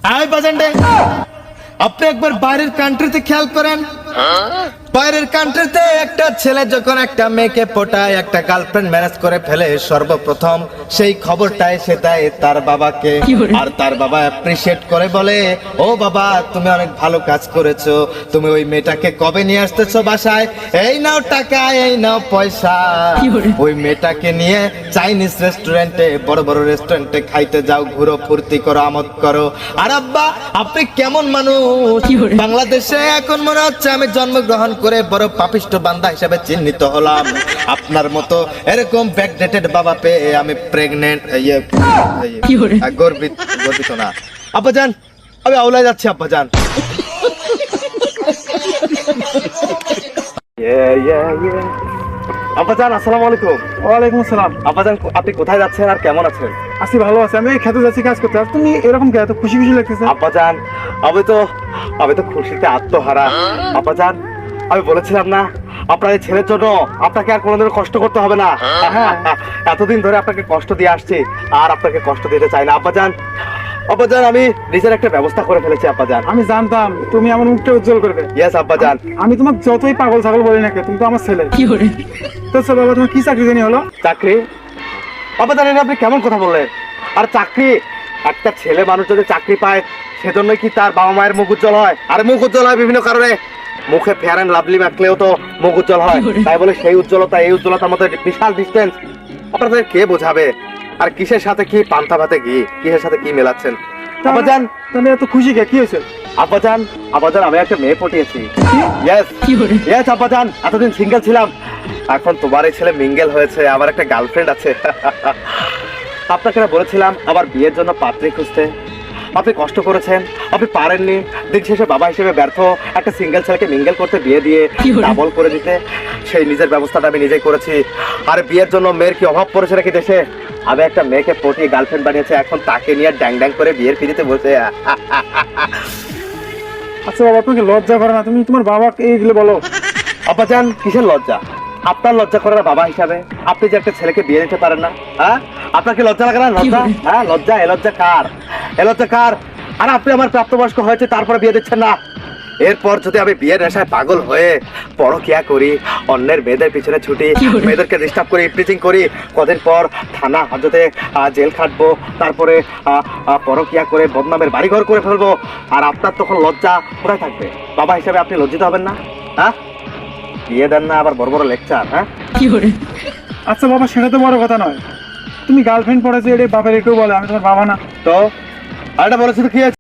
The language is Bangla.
আয় বাজানডে, আপনি একবার বাইরের কান্ট্রিতে খেয়াল করেন। বাইরের কান্ট্রিতে একটা ছেলে যখন একটা মেয়েকে পটায়, একটা গার্লফ্রেন্ড ম্যানেজ করে ফেলে, সর্বপ্রথম সেই খবরটাই সে দেয় তার বাবাকে। আর তার বাবা অ্যাপ্রিশিয়েট করে বলে, ও বাবা তুমি অনেক ভালো কাজ করেছো, তুমি ওই মেয়েটাকে কবে নিয়ে আসতেছো বাসায়, এই নাও টাকা, এই নাও পয়সা। ওই মেয়েটাকে নিয়ে চাইনিজ রেস্টুরেন্টে, বড় বড় রেস্টুরেন্টে খাইতে যাও, ঘুরো, ফুর্তি করো, আমোদ করো। আর আব্বা আপনি কেমন মানুষ, বাংলাদেশে এখন মনে হচ্ছে আমি জন্মগ্রহণ করে বড় পাপিষ্ট বান্দা হিসেবে চিহ্নিত হলাম। আপনার মতো এরকম ব্যাকডেটেড বাবা পেয়ে আমি প্রেগনেন্ট, গর্বিত না। আব্বাজান আমি আউলায় যাচ্ছি আব্বাজান। আব্বাজান আসসালামু আলাইকুম। ওয়ালাইকুম আসসালাম। আব্বাজান আপনি কোথায় যাচ্ছেন আর কেমন আছেন? আছি, ভালো আছি। আমি খেতে যাচ্ছি কাজ করতে। আর তুমি এরকম কে এত খুশি খুশি লাগতেছে? আব্বাজান আমি তো খুশিতে আত্মহারা। আব্বাজান আমি বলেছিলাম না আপনার এই ছেলের জন্য আপনাকে আর কোনোদিন কষ্ট করতে হবে না। এতদিন ধরে আপনাকে কষ্ট দিয়ে আসছি, আর আপনাকে কষ্ট দিতে চাই না আব্বাজান। আব্বাজান আমি নিজের একটা ব্যবস্থা করে ফেলেছি আব্বাজান। আমি জানতাম তুমি আমার মুখটা উজ্জ্বল করবে। ইয়েস আব্বাজান। আমি তোমাকে যতই পাগল ছাগল বলি না কে, তুমি তো আমার ছেলে। তো স্যার বাবা, তোমার কি চাকরি জানি হলো? চাকরি? আব্বাজান এটা আপনি কেমন কথা বললেন? আর চাকরি, একটা ছেলে মানুষ যদি চাকরি পায় সেজন্য কি তার বাবা মায়ের মুখ উজ্জ্বল হয়? আর মুখ উজ্জ্বল হয় বিভিন্ন কারণে। মুখে ফেয়ার এন্ড লাভলি মাখলেও তো মুখ উজ্জ্বল হয়, তাই বলে সেই উজ্জ্বলতা এই উজ্জ্বলতার মধ্যে বিশাল ডিস্টেন্স। আপনাদের কে বোঝাবে? আর কিসের সাথে কি পান্তা ভাতে ঘি, কিসের সাথে কি মেলাচ্ছেন? আব্বাজান তাহলে এত খুশি কে, কি হয়েছে? আব্বাজান আমি একটা মেয়ে পটিয়েছি। ইয়েস আব্বাজান, এতদিন সিঙ্গেল ছিলাম, এখন তোমার এই ছেলে মিঙ্গেল হয়েছে, আমার একটা গার্লফ্রেন্ড আছে। আপনাকে বলেছিলাম আবার বিয়ের জন্য পাত্রী খুঁজতে, আপনি কষ্ট করেছেন, আপনি পারেননি, দিন শেষে বাবা হিসেবে ব্যর্থ, একটা সিঙ্গেল ছেলেকে মিঙ্গেল করতে, বিয়ে দিয়ে ডাবল করে দিতে। সেই নিজের ব্যবস্থাটা আমি নিজেই করেছি। আর বিয়ের জন্য মেয়ের কি অভাব পড়েছে নাকি দেশে? আমি একটা মেয়েকে পটিয়ে গার্লফ্রেন্ড বানিয়েছে, এখন তাকে নিয়ে ড্যাং ড্যাং করে বিয়ের পিড়িতে বসে। আচ্ছা বাবা, তুমি লজ্জা করে না? তুমি তোমার বাবাকে এইগুলো বলো। আব্বাজান কিসের লজ্জা? আপনার লজ্জা করে না বাবা হিসাবে? আপনি যে একটা ছেলেকে বিয়ে দিতে পারেন না, হ্যাঁ? আপনার কি লজ্জা লাগে না? লজ্জা, হ্যাঁ লজ্জা। এ লজ্জা কার? এ লজ্জা কার? আর আপনি আমার প্রাপ্তবয়স্ক হয়েছে তারপরে বিয়ে দিচ্ছেন না। এরপর যদি আমি বিয়ের নেশায় পাগল হয়ে পরকিয়া করি, অন্যের মেয়েদের পিছনে ছুটি, মেয়েদেরকে ডিস্টার্ব করি, প্রিচিং করি, কদিন পর থানা হাজতে জেল খাটবো, তারপরে পরকিয়া করে বদনামের বাড়িঘর করে ফেলবো, আর আপনার তখন লজ্জা কোথায় থাকবে? বাবা হিসাবে আপনি লজ্জিত হবেন না? হ্যাঁ, বিয়ে দেন না আবার বড় বড় লেকচার। হ্যাঁ আচ্ছা বাবা, সেটা তো বড় কথা নয়। তুমি গার্লফ্রেন্ড পড়েছে, এটা বাপের একটু বলে আমি তোমার বাবা না? তো আর এটা বলেছি তো কি আছে?